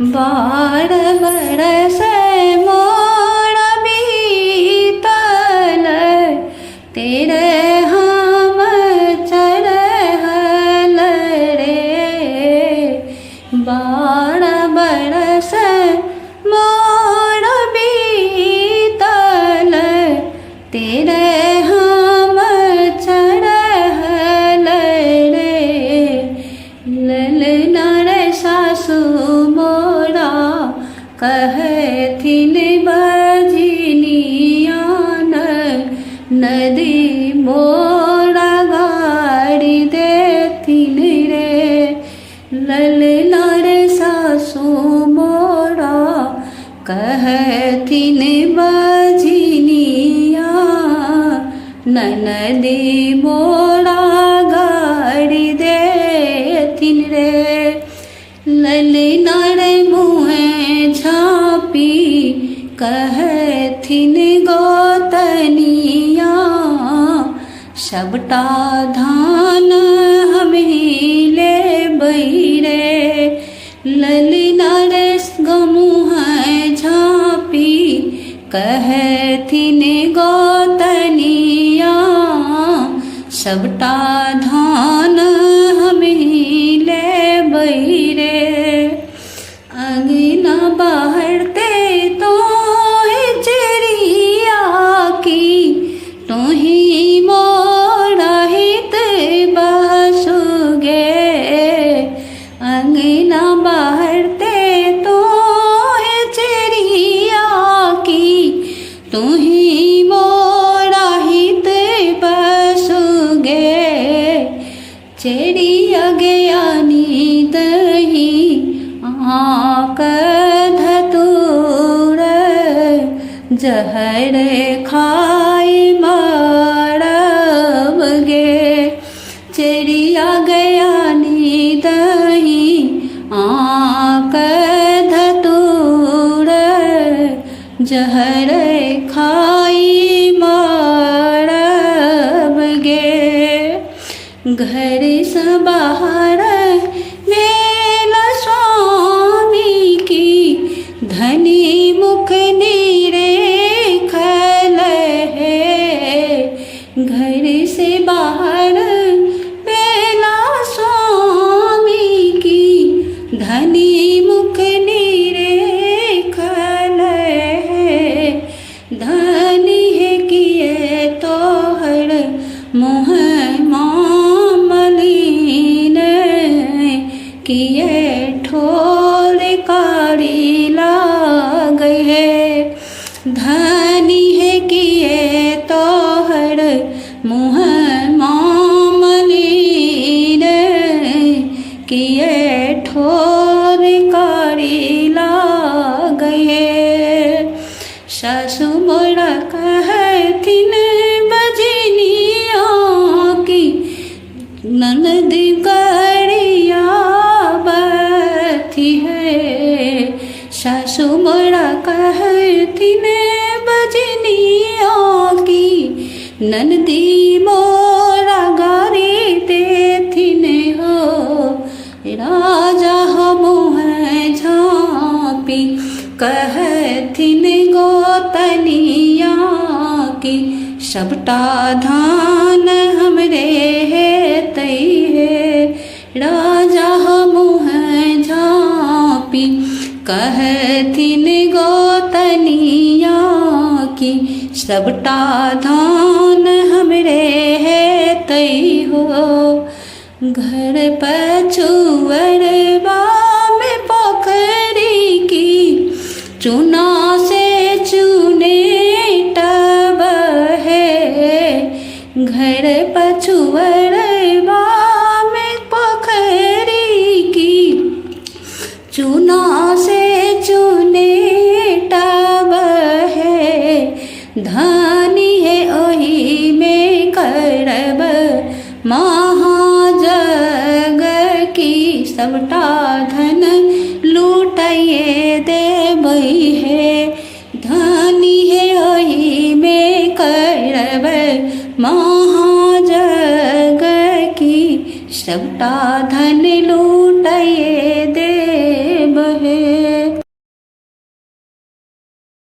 बार बरस मोर बीतल, तेरे हम चढ़ल रे। बार बरस मोर बीतल, तेरे हम चढ़ल रे। ललना रे सासु मोरा कहथिन बजनिया, नदी मोरा गाड़ी देथिन रे। ललना रे सासु मोरा कहथिन बजनिया, नदी मोरा गाड़ी देथिन रे। ललना रे मुँहे झाँपी कहथिन गोतनिया, सबटा धान हमही लेबै रे। ललना रे मुँहे झाँपी कहथिन गोतनिया, सबटा धान हमही लेबै रे। अंगना बहरते तो चिड़िया की, तोही मोरा हित बसुगे। अंगना बहरते तो चिड़िया की, तोही मोरा हित बसुगे। चिड़िया ज्ञानी दही आक धतूर, जहर खाई मारब गे। चिड़िया ज्ञानी दही आक धतूर, जहर खाई मारब गे। घर से बाहर मेला स्वामी की, धनी मुख निरेखल है। घर से बाहर मेला स्वामी की, धनी मुख निरेखल है। धनी है किए तोहर मुँह किए ठोर कारी लाग है। धनी है किए तोहर मुँह मामलीन, किए ठोर कारी लाग है। सासु मोरा कहथिन बजनिया की, ननद करिया बथी है। सासु मोरा कहथिन बजनिया की, ननदी मोरा गारी देथिन हो। राजा मुँह झाँपी कहथिन गोतनिया की, सबटा धान हमरे हेतै है। राजा मुँह झाँपी कहथिन गोतनिया की, सबटा धान हमरे हेतै हो। घर पछुअरबा में पोखरी की, चूना से चूने टब है। घर पछुअरबा में पोखरी की, चूना से चूने टब है। धनी है ओही में करब महाजग की, सबटा धन लूटाइए देबै है। धनी है ओही में करब महाजग की, सबटा धन लूट